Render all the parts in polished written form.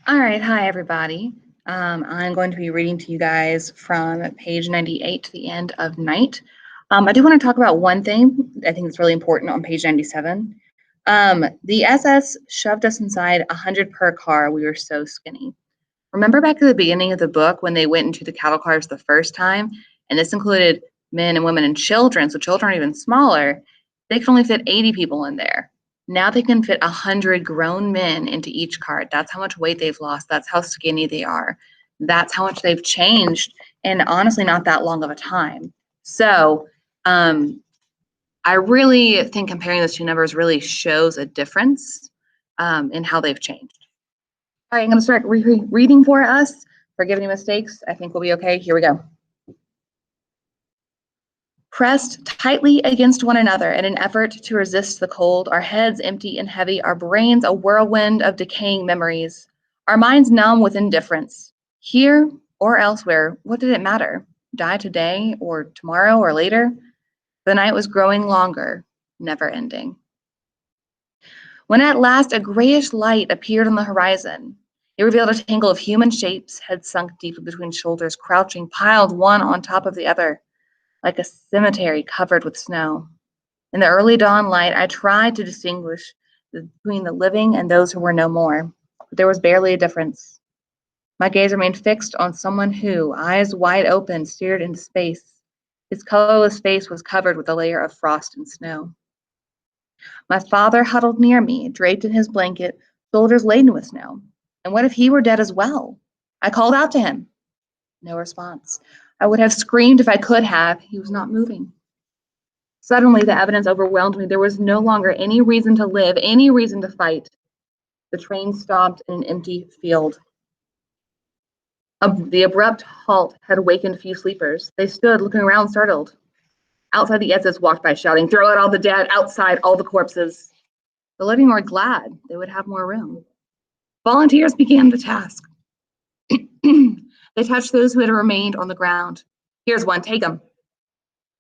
All right, hi everybody. I'm going to be reading to you guys from page 98 to the end of Night. I do want to talk about one thing I think that's really important on page 97. The SS shoved us inside 100 per car. We were so skinny. Remember back at the beginning of the book when they went into the cattle cars the first time, and this included men and women and children, so children are even smaller. They could only fit 80 people in there. Now they can fit 100 grown men into each cart. That's how much weight they've lost. That's how skinny they are. That's how much they've changed, and honestly, not that long of a time. So, I really think comparing those two numbers really shows a difference in how they've changed. All right, I'm going to start reading for us. Forgive any mistakes. I think we'll be okay. Here we go. Pressed tightly against one another in an effort to resist the cold, our heads empty and heavy, our brains a whirlwind of decaying memories, our minds numb with indifference. Here or elsewhere, what did it matter? Die today or tomorrow or later? The night was growing longer, never ending. When at last a grayish light appeared on the horizon, it revealed a tangle of human shapes, heads sunk deeply between shoulders, crouching, piled one on top of the other, like a cemetery covered with snow. In the early dawn light, I tried to distinguish between the living and those who were no more, but there was barely a difference. My gaze remained fixed on someone who, eyes wide open, stared into space. His colorless face was covered with a layer of frost and snow. My father huddled near me, draped in his blanket, shoulders laden with snow. And what if he were dead as well? I called out to him. No response. I would have screamed if I could have. He was not moving. Suddenly, the evidence overwhelmed me. There was no longer any reason to live, any reason to fight. The train stopped in an empty field. The abrupt halt had awakened a few sleepers. They stood looking around, startled. Outside, the SS walked by, shouting, "Throw out all the dead, outside, all the corpses." The living were glad they would have more room. Volunteers began the task. They touched those who had remained on the ground. "Here's one, take him."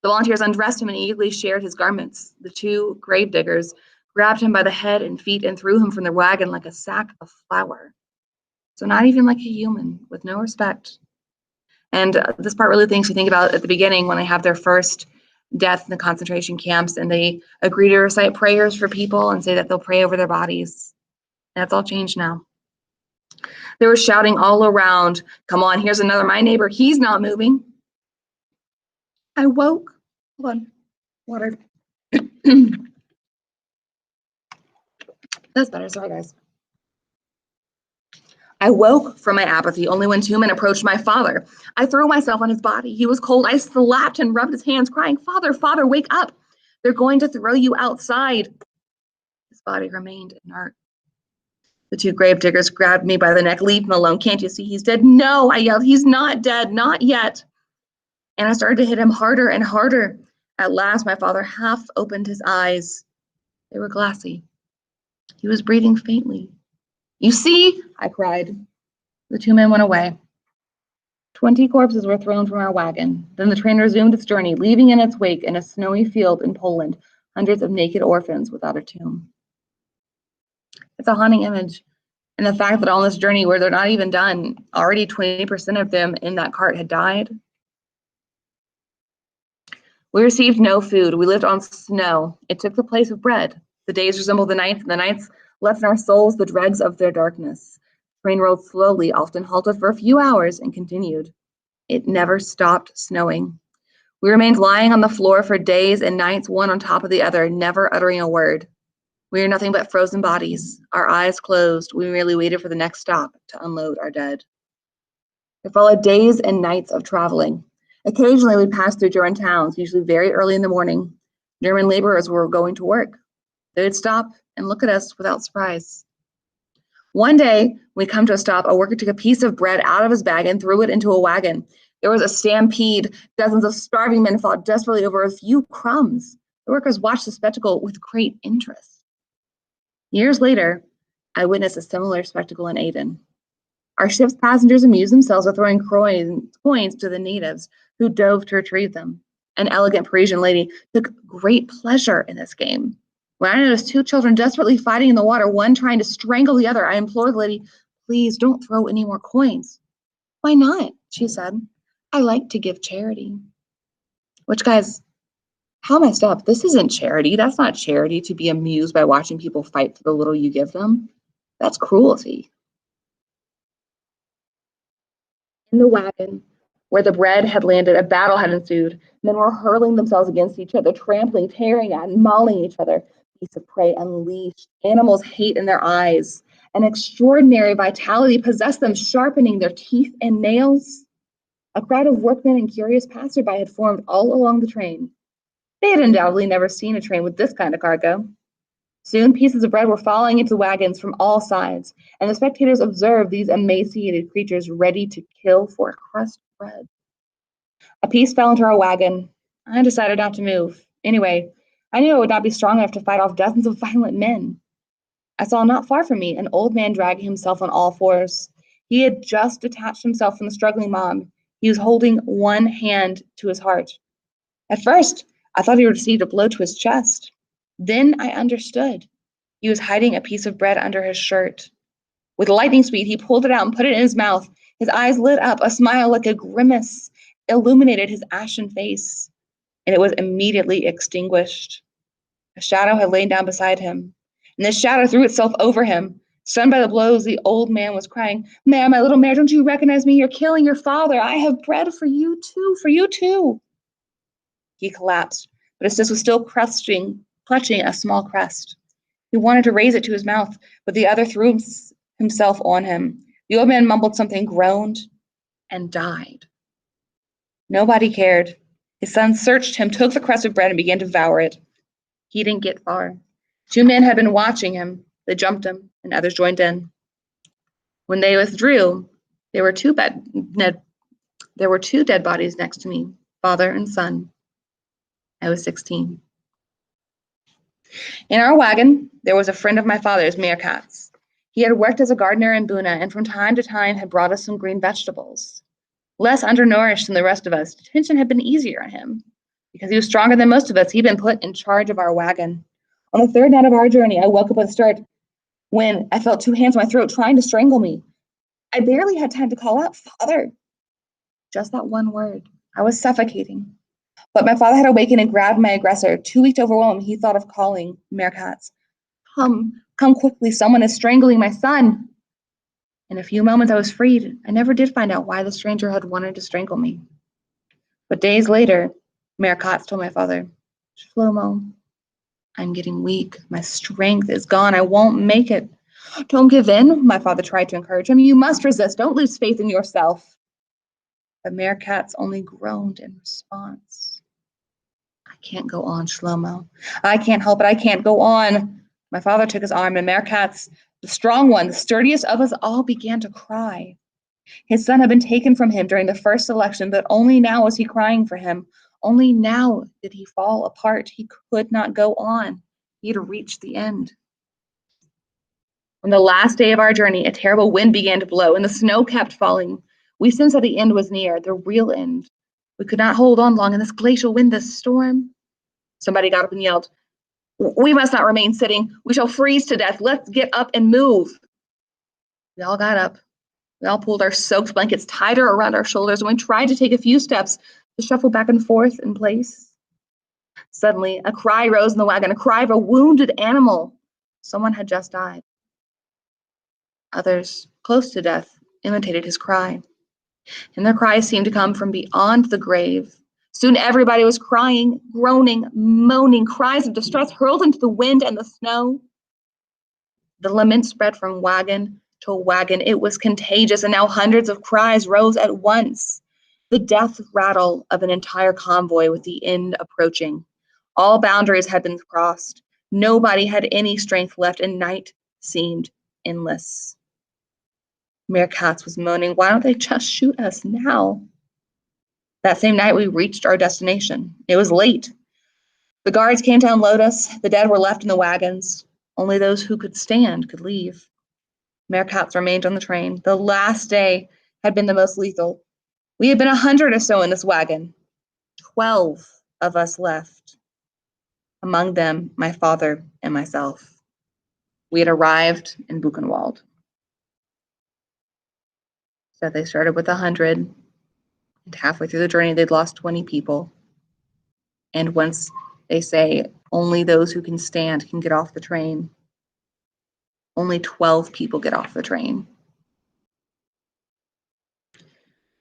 The volunteers undressed him and eagerly shared his garments. The two grave diggers grabbed him by the head and feet and threw him from the wagon like a sack of flour. So not even like a human, with no respect. And this part really makes you think about at the beginning when they have their first death in the concentration camps and they agree to recite prayers for people and say that they'll pray over their bodies. That's all changed now. They were shouting all around, "Come on, here's another, my neighbor, he's not moving." I woke, hold on, water. That's better, sorry guys. I woke from my apathy only when two men approached my father. I threw myself on his body. He was cold. I slapped and rubbed his hands, crying, "Father, Father, wake up. They're going to throw you outside." His body remained inert. The two grave diggers grabbed me by the neck. "Leave him alone. Can't you see he's dead?" "No," I yelled. "He's not dead. Not yet." And I started to hit him harder and harder. At last, my father half opened his eyes. They were glassy. He was breathing faintly. "You see?" I cried. The two men went away. 20 corpses were thrown from our wagon. Then the train resumed its journey, leaving in its wake in a snowy field in Poland hundreds of naked orphans without a tomb. It's a haunting image. And the fact that on this journey where they're not even done, already 20% of them in that cart had died. We received no food. We lived on snow. It took the place of bread. The days resembled the nights, and the nights left in our souls the dregs of their darkness. The train rolled slowly, often halted for a few hours, and continued. It never stopped snowing. We remained lying on the floor for days and nights, one on top of the other, never uttering a word. We are nothing but frozen bodies, our eyes closed. We merely waited for the next stop to unload our dead. There followed days and nights of traveling. Occasionally, we passed through German towns, usually very early in the morning. German laborers were going to work. They would stop and look at us without surprise. One day, we come to a stop, a worker took a piece of bread out of his bag and threw it into a wagon. There was a stampede. Dozens of starving men fought desperately over a few crumbs. The workers watched the spectacle with great interest. Years later, I witnessed a similar spectacle in Aden. Our ship's passengers amused themselves with throwing coins to the natives who dove to retrieve them. An elegant Parisian lady took great pleasure in this game. When I noticed two children desperately fighting in the water, one trying to strangle the other, I implored the lady, Please don't throw any more coins. Why not? She said. I like to give charity. Which, guys, how messed up. This isn't charity. That's not charity to be amused by watching people fight for the little you give them. That's cruelty. In the wagon, where the bread had landed, a battle had ensued. Men were hurling themselves against each other, trampling, tearing at, and mauling each other. Beasts of prey unleashed, animals' hate in their eyes. An extraordinary vitality possessed them, sharpening their teeth and nails. A crowd of workmen and curious passerby had formed all along the train. They had undoubtedly never seen a train with this kind of cargo. Soon pieces of bread were falling into wagons from all sides, and the spectators observed these emaciated creatures ready to kill for a crust of bread. A piece fell into our wagon. I decided not to move. Anyway, I knew I would not be strong enough to fight off dozens of violent men. I saw not far from me an old man dragging himself on all fours. He had just detached himself from the struggling mob. He was holding one hand to his heart. At first, I thought he had received a blow to his chest. Then I understood. He was hiding a piece of bread under his shirt. With lightning speed, he pulled it out and put it in his mouth. His eyes lit up. A smile like a grimace illuminated his ashen face, and it was immediately extinguished. A shadow had lain down beside him, and this shadow threw itself over him. Stunned by the blows, the old man was crying, "Mare, my little mare, don't you recognize me? You're killing your father. I have bread for you too, for you too." He collapsed, but his fist was still clutching a small crust. He wanted to raise it to his mouth, but the other threw himself on him. The old man mumbled something, groaned, and died. Nobody cared. His son searched him, took the crust of bread, and began to devour it. He didn't get far. Two men had been watching him. They jumped him, and others joined in. When they withdrew, there were two dead bodies next to me, father and son. I was 16. In our wagon, there was a friend of my father's, Meerkats. He had worked as a gardener in Buna, and from time to time had brought us some green vegetables. Less undernourished than the rest of us, detention had been easier on him. Because he was stronger than most of us, he'd been put in charge of our wagon. On the third night of our journey, I woke up with a start when I felt two hands on my throat trying to strangle me. I barely had time to call out, "Father." Just that one word. I was suffocating. But my father had awakened and grabbed my aggressor. Too weak to overwhelm him, he thought of calling Meerkats. Come quickly, someone is strangling my son." In a few moments, I was freed. I never did find out why the stranger had wanted to strangle me. But days later, Meerkats told my father, "Shlomo, I'm getting weak. My strength is gone. I won't make it." "Don't give in," my father tried to encourage him. "You must resist. Don't lose faith in yourself." But Meerkats only groaned in response. "I can't go on, Shlomo. I can't help it. I can't go on." My father took his arm, and Meerkats, the strong one, the sturdiest of us all, began to cry. His son had been taken from him during the first election, but only now was he crying for him. Only now did he fall apart. He could not go on. He had reached the end. On the last day of our journey, a terrible wind began to blow, and the snow kept falling. We sensed that the end was near, the real end. We could not hold on long in this glacial wind, this storm. Somebody got up and yelled, "We must not remain sitting. We shall freeze to death. Let's get up and move." We all got up. We all pulled our soaked blankets tighter around our shoulders, and we tried to take a few steps to shuffle back and forth in place. Suddenly, a cry rose in the wagon, a cry of a wounded animal. Someone had just died. Others, close to death, imitated his cry, and their cries seemed to come from beyond the grave. Soon everybody was crying, groaning, moaning, cries of distress hurled into the wind and the snow. The lament spread from wagon to wagon. It was contagious, and now hundreds of cries rose at once. The death rattle of an entire convoy with the end approaching. All boundaries had been crossed. Nobody had any strength left, and night seemed endless. Meerkats was moaning, "Why don't they just shoot us now?" That same night, we reached our destination. It was late. The guards came to unload us. The dead were left in the wagons. Only those who could stand could leave. Meerkats remained on the train. The last day had been the most lethal. We had been 100 or so in this wagon. 12 of us left. Among them, my father and myself. We had arrived in Buchenwald. So they started with 100, and halfway through the journey, they'd lost 20 people. And once they say only those who can stand can get off the train, only 12 people get off the train.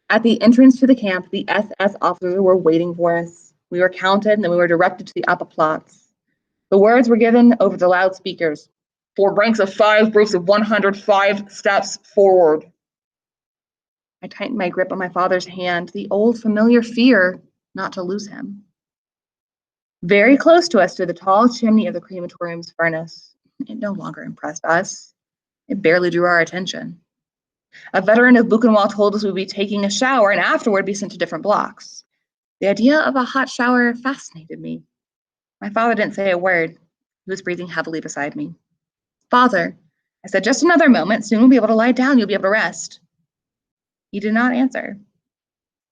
At the entrance to the camp, the SS officers were waiting for us. We were counted, and then we were directed to the upper plots. The words were given over the loudspeakers. 4 ranks of 5, groups of 105 steps forward. I tightened my grip on my father's hand, the old familiar fear not to lose him. Very close to us stood the tall chimney of the crematorium's furnace. It no longer impressed us. It barely drew our attention. A veteran of Buchenwald told us we would be taking a shower and afterward be sent to different blocks. The idea of a hot shower fascinated me. My father didn't say a word. He was breathing heavily beside me. Father, I said, just another moment. Soon we'll be able to lie down. You'll be able to rest. He did not answer.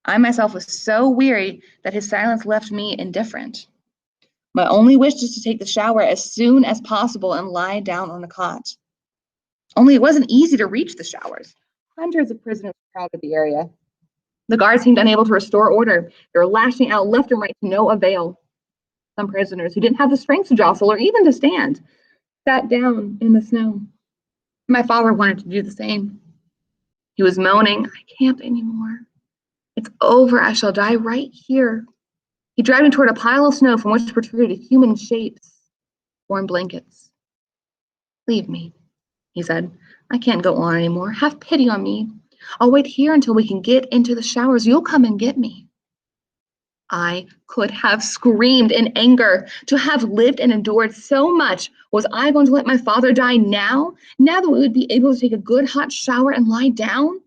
I myself was so weary that his silence left me indifferent. My only wish was to take the shower as soon as possible and lie down on a cot. Only it wasn't easy to reach the showers. Hundreds of prisoners crowded the area. The guards seemed unable to restore order. They were lashing out left and right to no avail. Some prisoners who didn't have the strength to jostle or even to stand sat down in the snow. My father wanted to do the same. He was moaning, I can't anymore. It's over. I shall die right here. He dragged me toward a pile of snow from which protruded human shapes, warm blankets. Leave me, he said. I can't go on anymore. Have pity on me. I'll wait here until we can get into the showers. You'll come and get me. I could have screamed in anger. To have lived and endured so much, was I going to let my father die now? Now that we would be able to take a good hot shower and lie down?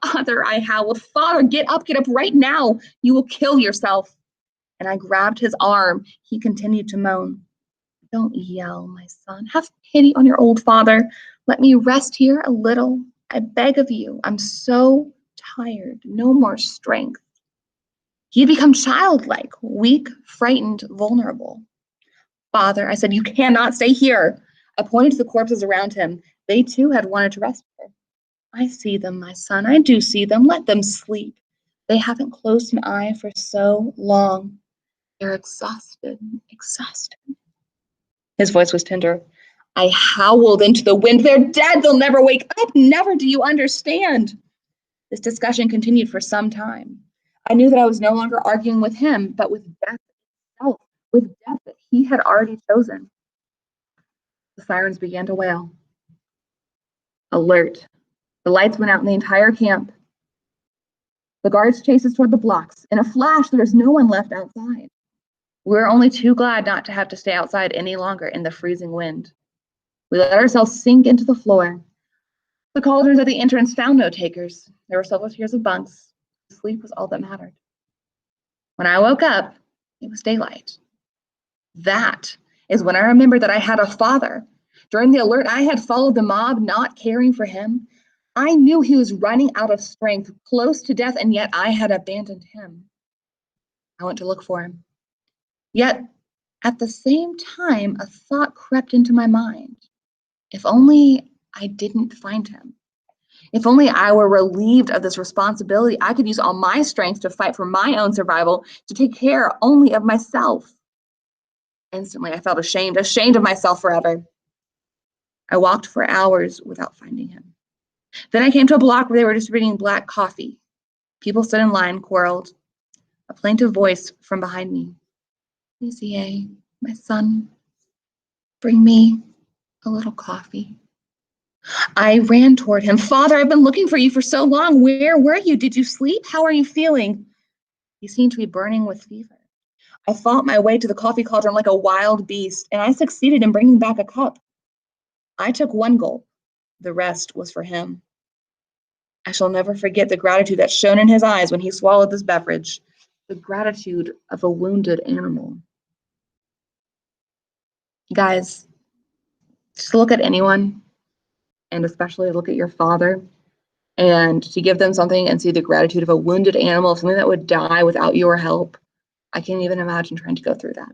Father, I howled. Father, get up right now. You will kill yourself. And I grabbed his arm. He continued to moan. Don't yell, my son. Have pity on your old father. Let me rest here a little. I beg of you. I'm so tired. No more strength. He had become childlike, weak, frightened, vulnerable. Father, I said, you cannot stay here. I pointed to the corpses around him. They too had wanted to rest here. I see them, my son. I do see them. Let them sleep. They haven't closed an eye for so long. They're exhausted, exhausted. His voice was tender. I howled into the wind. They're dead. They'll never wake up. Never. Do you understand? This discussion continued for some time. I knew that I was no longer arguing with him, but with death itself, with death that he had already chosen. The sirens began to wail. Alert. The lights went out in the entire camp. The guards chased us toward the blocks. In a flash, there was no one left outside. We were only too glad not to have to stay outside any longer in the freezing wind. We let ourselves sink into the floor. The cauldrons at the entrance found no takers. There were several tiers of bunks. Sleep was all that mattered. When I woke up, it was daylight. That is when I remembered that I had a father. During the alert, I had followed the mob, not caring for him. I knew he was running out of strength, close to death, and yet I had abandoned him. I went to look for him. Yet, at the same time, a thought crept into my mind. If only I didn't find him. If only I were relieved of this responsibility, I could use all my strength to fight for my own survival, to take care only of myself. Instantly, I felt ashamed of myself forever. I walked for hours without finding him. Then I came to a block where they were distributing black coffee. People stood in line, quarreled. A plaintive voice from behind me. Lizier, my son, bring me a little coffee. I ran toward him. Father, I've been looking for you for so long. Where were you? Did you sleep? How are you feeling? He seemed to be burning with fever. I fought my way to the coffee cauldron like a wild beast, and I succeeded in bringing back a cup. I took one gulp. The rest was for him. I shall never forget the gratitude that shone in his eyes when he swallowed this beverage, the gratitude of a wounded animal. Guys, just look at anyone, and especially look at your father, and to give them something and see the gratitude of a wounded animal, something that would die without your help. I can't even imagine trying to go through that.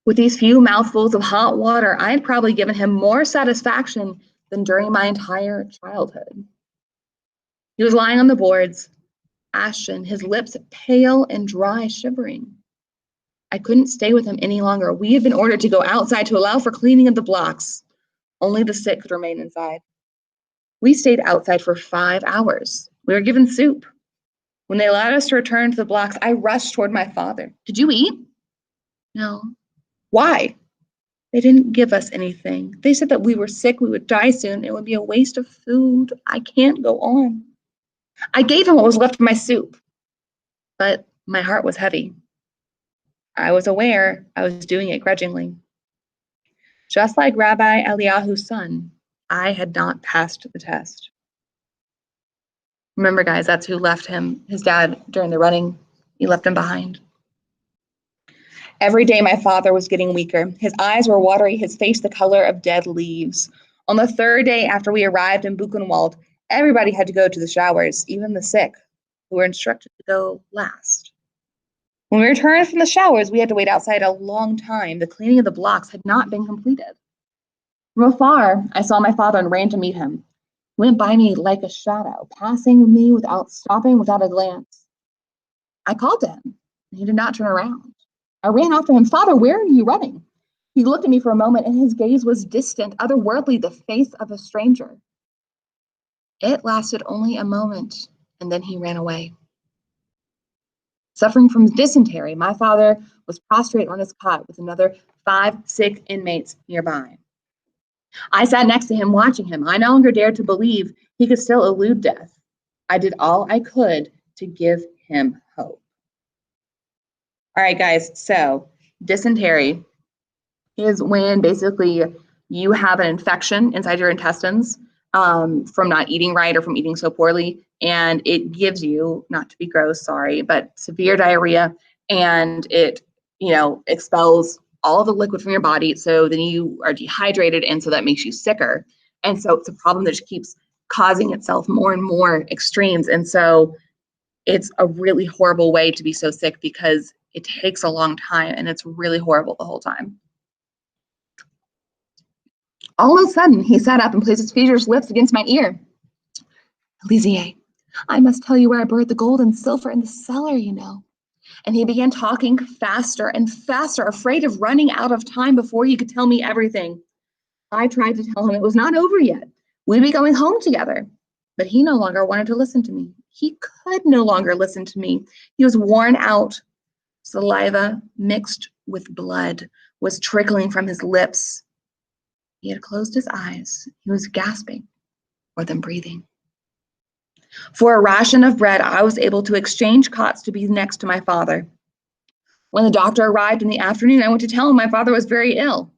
With these few mouthfuls of hot water, I had probably given him more satisfaction than during my entire childhood. He was lying on the boards, ashen, his lips pale and dry, shivering. I couldn't stay with him any longer. We had been ordered to go outside to allow for cleaning of the blocks. Only the sick could remain inside. We stayed outside for 5 hours. We were given soup. When they allowed us to return to the blocks, I rushed toward my father. Did you eat? No. Why? They didn't give us anything. They said that we were sick, we would die soon. It would be a waste of food. I can't go on. I gave him what was left of my soup, but my heart was heavy. I was aware I was doing it grudgingly. Just like Rabbi Eliyahu's son, I had not passed the test. Remember, guys, that's who left him, his dad, during the running. He left him behind. Every day, my father was getting weaker. His eyes were watery, his face the color of dead leaves. On the third day after we arrived in Buchenwald, everybody had to go to the showers, even the sick, who were instructed to go last. When we returned from the showers, we had to wait outside a long time. The cleaning of the blocks had not been completed. From afar, I saw my father and ran to meet him. He went by me like a shadow, passing me without stopping, without a glance. I called to him, and he did not turn around. I ran after him. Father, where are you running? He looked at me for a moment, and his gaze was distant, otherworldly, the face of a stranger. It lasted only a moment, and then he ran away. Suffering from dysentery, my father was prostrate on his cot with another 5 sick inmates nearby. I sat next to him, watching him. I no longer dared to believe he could still elude death. I did all I could to give him hope. All right, guys, so dysentery is when basically you have an infection inside your intestines from not eating right or from eating so poorly, and it gives you, not to be gross, sorry, but severe diarrhea, and it, expels all of the liquid from your body, so then you are dehydrated, and so that makes you sicker. And so it's a problem that just keeps causing itself more and more extremes. And so it's a really horrible way to be so sick because it takes a long time and it's really horrible the whole time. All of a sudden, he sat up and placed his feverish lips against my ear. Elizier, I must tell you where I buried the gold and silver in the cellar, And he began talking faster and faster, afraid of running out of time before he could tell me everything. I tried to tell him it was not over yet. We'd be going home together. But he no longer wanted to listen to me. He could no longer listen to me. He was worn out. Saliva mixed with blood was trickling from his lips. He had closed his eyes. He was gasping more than breathing. For a ration of bread, I was able to exchange cots to be next to my father. When the doctor arrived in the afternoon, I went to tell him my father was very ill.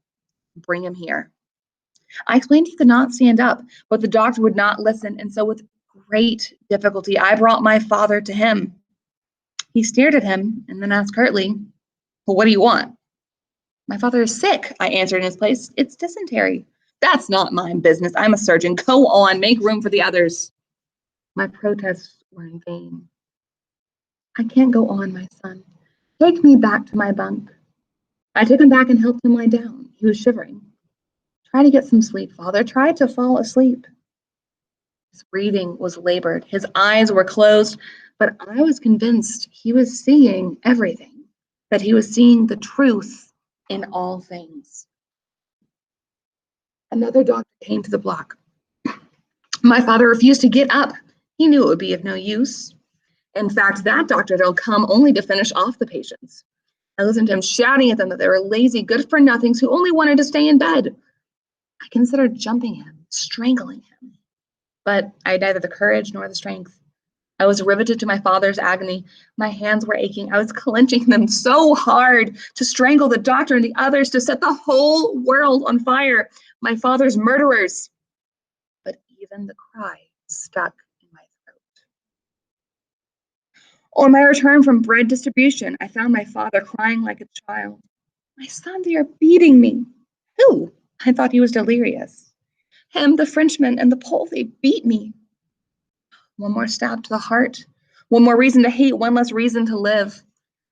Bring him here. I explained he could not stand up, but the doctor would not listen, and so with great difficulty, I brought my father to him. He stared at him and then asked curtly, well, what do you want? My father is sick, I answered in his place. It's dysentery. That's not my business. I'm a surgeon. Go on, make room for the others. My protests were in vain. I can't go on, my son. Take me back to my bunk. I took him back and helped him lie down. He was shivering. Try to get some sleep, father. Try to fall asleep. His breathing was labored. His eyes were closed, but I was convinced he was seeing everything, that he was seeing the truth in all things. Another doctor came to the block. My father refused to get up. He knew it would be of no use. In fact, that doctor had come only to finish off the patients. I listened to him shouting at them that they were lazy, good-for-nothings who only wanted to stay in bed. I considered jumping him, strangling him, but I had neither the courage nor the strength. I was riveted to my father's agony. My hands were aching. I was clenching them so hard to strangle the doctor and the others, to set the whole world on fire, my father's murderers. But even the cry stuck in my throat. On my return from bread distribution, I found my father crying like a child. My son, they are beating me. Who? I thought he was delirious. Him, the Frenchman, and the Pole, they beat me. One more stab to the heart. One more reason to hate, one less reason to live.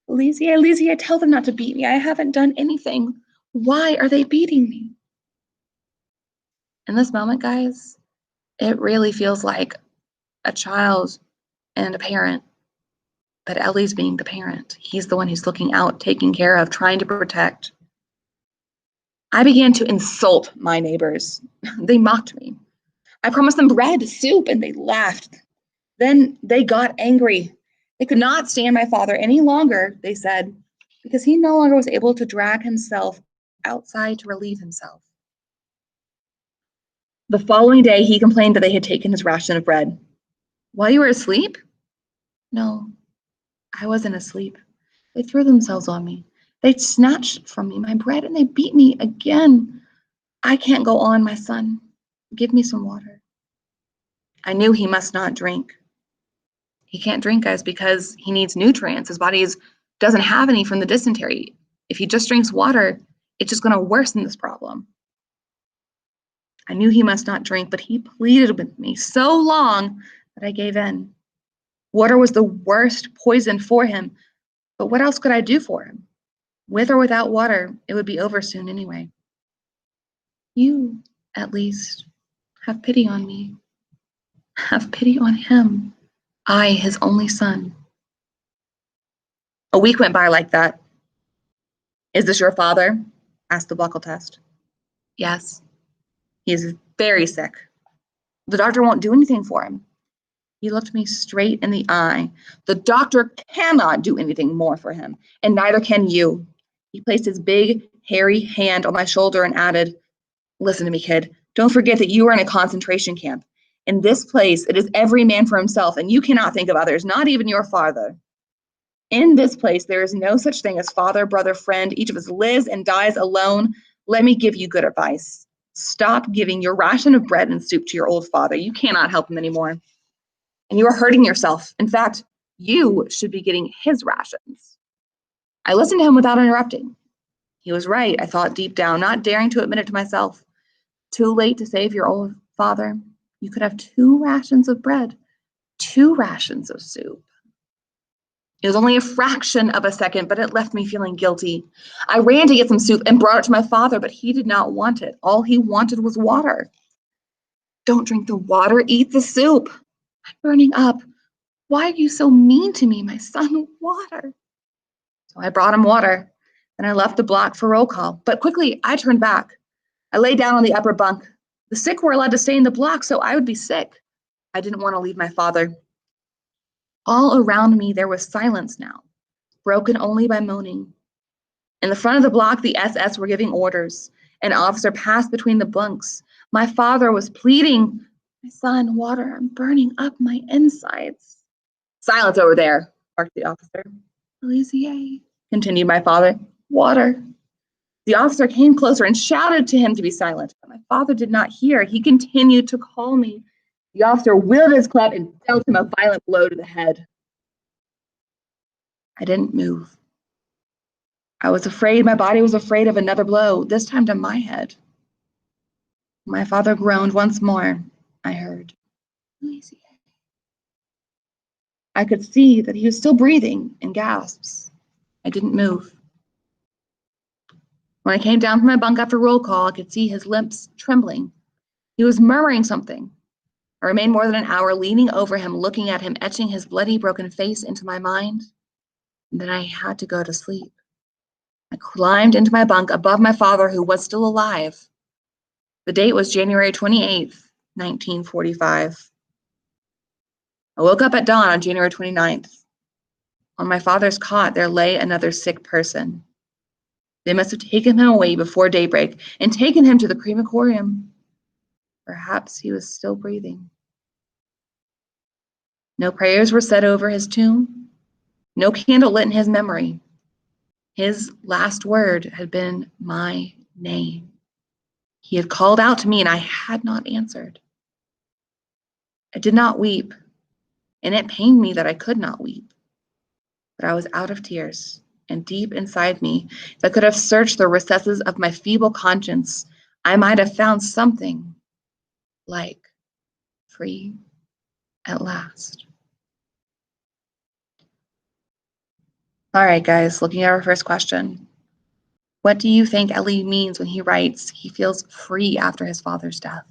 Elizier, tell them not to beat me. I haven't done anything. Why are they beating me? In this moment, guys, it really feels like a child and a parent, but Ellie's being the parent. He's the one who's looking out, taking care of, trying to protect. I began to insult my neighbors. They mocked me. I promised them bread, soup, and they laughed. Then they got angry. They could not stand my father any longer, they said, because he no longer was able to drag himself outside to relieve himself. The following day, he complained that they had taken his ration of bread. While you were asleep? No, I wasn't asleep. They threw themselves on me. They snatched from me my bread and they beat me again. I can't go on, my son. Give me some water. I knew he must not drink. He can't drink, guys, because he needs nutrients. His body doesn't have any from the dysentery. If he just drinks water, it's just going to worsen this problem. I knew he must not drink, but he pleaded with me so long that I gave in. Water was the worst poison for him, but what else could I do for him? With or without water, it would be over soon anyway. You, at least, have pity on me. Have pity on him. I, his only son. A week went by like that. Is this your father? Asked the buccal test. Yes. He is very sick. The doctor won't do anything for him. He looked me straight in the eye. The doctor cannot do anything more for him, and neither can you. He placed his big, hairy hand on my shoulder and added, listen to me, kid. Don't forget that you are in a concentration camp. In this place, it is every man for himself, and you cannot think of others, not even your father. In this place, there is no such thing as father, brother, friend. Each of us lives and dies alone. Let me give you good advice. Stop giving your ration of bread and soup to your old father. You cannot help him anymore. And you are hurting yourself. In fact, you should be getting his rations. I listened to him without interrupting. He was right, I thought deep down, not daring to admit it to myself. Too late to save your old father. You could have 2 rations of bread, 2 rations of soup. It was only a fraction of a second, but it left me feeling guilty. I ran to get some soup and brought it to my father, but he did not want it. All he wanted was water. Don't drink the water, eat the soup. I'm burning up. Why are you so mean to me, my son? Water. So I brought him water. Then I left the block for roll call. But quickly, I turned back. I lay down on the upper bunk. The sick were allowed to stay in the block, so I would be sick. I didn't want to leave my father. All around me, there was silence now, broken only by moaning. In the front of the block, the SS were giving orders. An officer passed between the bunks. My father was pleading, my son, water, I'm burning up my insides. Silence over there, barked the officer. Olivier, continued my father, water. The officer came closer and shouted to him to be silent, but my father did not hear. He continued to call me. The officer wielded his club and dealt him a violent blow to the head. I didn't move. I was afraid, my body was afraid of another blow, this time to my head. My father groaned once more, I heard. I could see that he was still breathing in gasps. I didn't move. When I came down from my bunk after roll call, I could see his lips trembling. He was murmuring something. I remained more than an hour leaning over him, looking at him, etching his bloody, broken face into my mind. And then I had to go to sleep. I climbed into my bunk above my father, who was still alive. The date was January 28th, 1945. I woke up at dawn on January 29th. On my father's cot, there lay another sick person. They must have taken him away before daybreak and taken him to the crematorium. Perhaps he was still breathing. No prayers were said over his tomb. No candle lit in his memory. His last word had been my name. He had called out to me and I had not answered. I did not weep, and it pained me that I could not weep. But I was out of tears, and deep inside me, if I could have searched the recesses of my feeble conscience, I might have found something like free at last. All right, guys, looking at our first question. What do you think Ellie means when he writes he feels free after his father's death?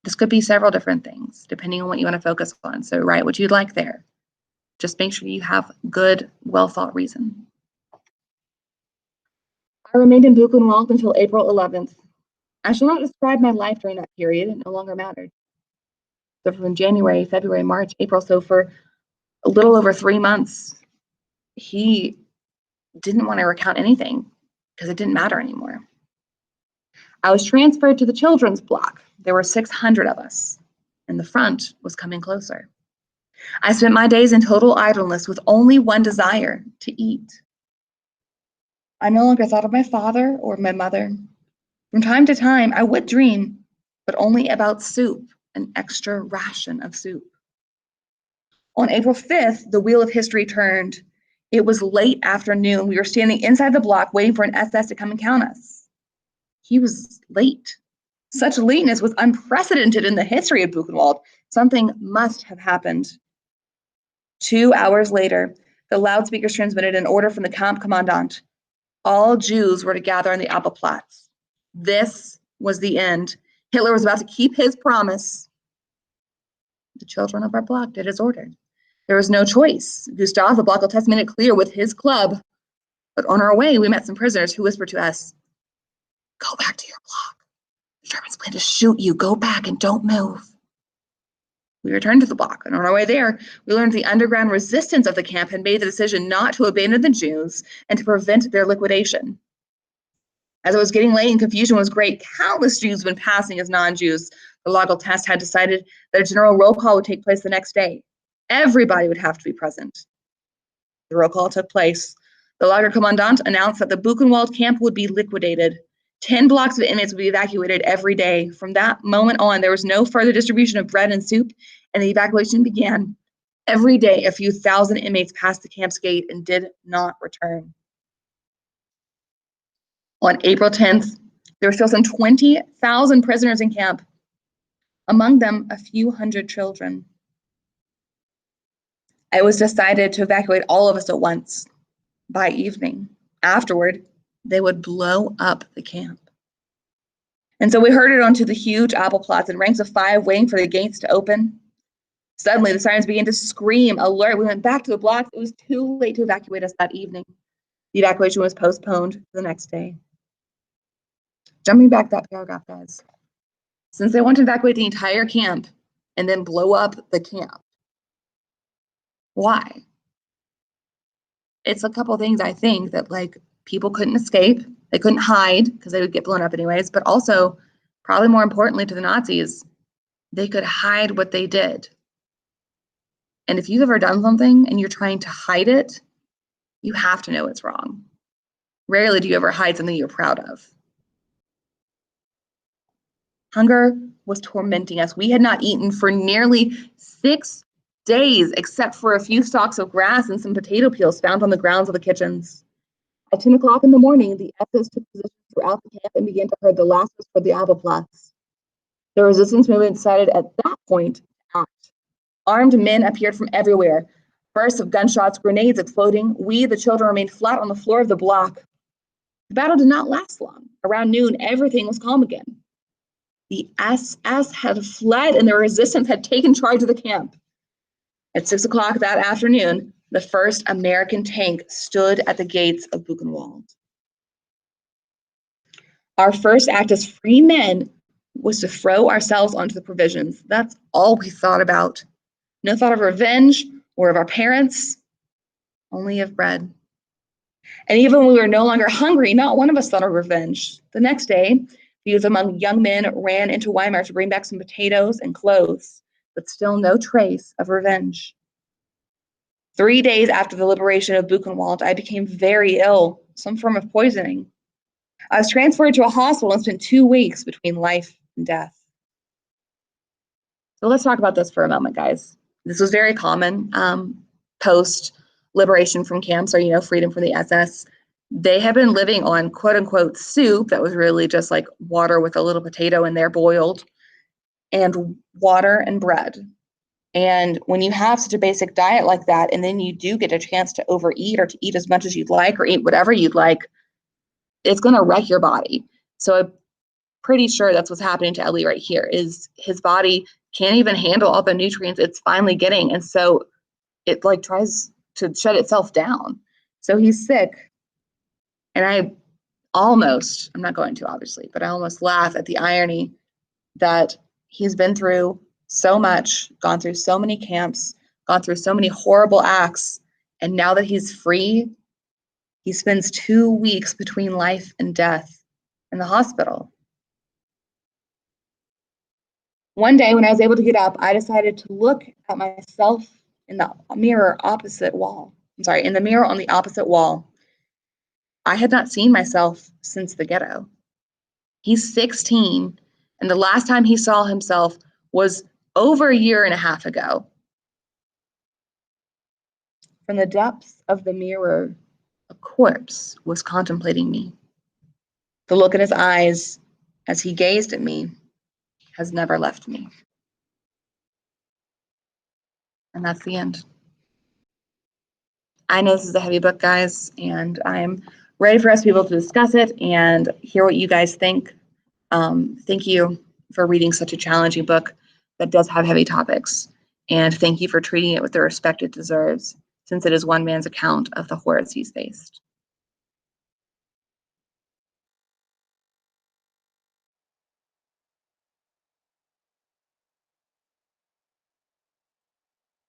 This could be several different things, depending on what you want to focus on. So write what you'd like there. Just make sure you have good, well-thought reason. I remained in Buchenwald until April 11th. I shall not describe my life during that period. It no longer mattered. So from January, February, March, April, so for a little over 3 months, he didn't want to recount anything because it didn't matter anymore. I was transferred to the children's block. There were 600 of us, and the front was coming closer. I spent my days in total idleness with only one desire: to eat. I no longer thought of my father or my mother. From time to time, I would dream, but only about soup, an extra ration of soup. On April 5th, the wheel of history turned. It was late afternoon. We were standing inside the block waiting for an SS to come and count us. He was late. Such lateness was unprecedented in the history of Buchenwald. Something must have happened. 2 hours later, the loudspeakers transmitted an order from the Kampfkommandant. All Jews were to gather on the Appelplatz. This was the end. Hitler was about to keep his promise. The children of our block did as ordered. There was no choice. Gustav, the block test, made it clear with his club. But on our way, we met some prisoners who whispered to us, "Go back to your block. The Germans plan to shoot you. Go back and don't move." We returned to the block, and on our way there, we learned the underground resistance of the camp had made the decision not to abandon the Jews and to prevent their liquidation. As it was getting late and confusion was great, countless Jews had been passing as non-Jews. The Lager test had decided that a general roll call would take place the next day. Everybody would have to be present. The roll call took place. The Lagerkommandant announced that the Buchenwald camp would be liquidated. 10 blocks of inmates would be evacuated every day. From that moment on, there was no further distribution of bread and soup, and the evacuation began. Every day, a few thousand inmates passed the camp's gate and did not return. On April 10th, there were still some 20,000 prisoners in camp, among them a few hundred children. It was decided to evacuate all of us at once by evening. Afterward, they would blow up the camp. And so we herded onto the huge Appelplatz in ranks of 5, waiting for the gates to open. Suddenly, the sirens began to scream, alert. We went back to the blocks. It was too late to evacuate us that evening. The evacuation was postponed to the next day. Jumping back that paragraph, guys. Since they want to evacuate the entire camp and then blow up the camp, why? It's a couple things, I think, that like people couldn't escape. They couldn't hide because they would get blown up anyways. But also, probably more importantly to the Nazis, they could hide what they did. And if you've ever done something and you're trying to hide it, you have to know it's wrong. Rarely do you ever hide something you're proud of. Hunger was tormenting us. We had not eaten for nearly 6 days, except for a few stalks of grass and some potato peels found on the grounds of the kitchens. At 10 o'clock in the morning, the SS took position throughout the camp and began to herd the last for the Appelplatz. The resistance movement decided at that point to act. Armed men appeared from everywhere. Bursts of gunshots, grenades exploding. We, the children, remained flat on the floor of the block. The battle did not last long. Around noon, everything was calm again. The SS had fled and the resistance had taken charge of the camp. At 6 o'clock that afternoon, the first American tank stood at the gates of Buchenwald. Our first act as free men was to throw ourselves onto the provisions. That's all we thought about. No thought of revenge or of our parents, only of bread. And even when we were no longer hungry, not one of us thought of revenge. The next day, youth among young men ran into Weimar to bring back some potatoes and clothes, but still no trace of revenge. 3 days after the liberation of Buchenwald, I became very ill, some form of poisoning. I was transferred to a hospital and spent 2 weeks between life and death. So let's talk about this for a moment, guys. This was very common post-liberation from camps, or, freedom from the SS. They had been living on quote unquote soup that was really just like water with a little potato in there boiled, and water and bread. And when you have such a basic diet like that, and then you do get a chance to overeat or to eat as much as you'd like or eat whatever you'd like, it's going to wreck your body. So pretty sure that's what's happening to Ellie right here, is his body can't even handle all the nutrients it's finally getting. And so it like tries to shut itself down. So he's sick. And I'm not going to obviously, but I almost laugh at the irony that he's been through so much, gone through so many camps, gone through so many horrible acts. And now that he's free, he spends 2 weeks between life and death in the hospital. One day when I was able to get up, I decided to look at myself in the mirror opposite wall. I'm sorry, in the mirror on the opposite wall. I had not seen myself since the ghetto. He's 16, and the last time he saw himself was over a year and a half ago. From the depths of the mirror, a corpse was contemplating me. The look in his eyes as he gazed at me has never left me. And that's the end. I know this is a heavy book, guys, and I'm ready for us to be able to discuss it and hear what you guys think. Thank you for reading such a challenging book that does have heavy topics. And thank you for treating it with the respect it deserves, since it is one man's account of the horrors he's faced.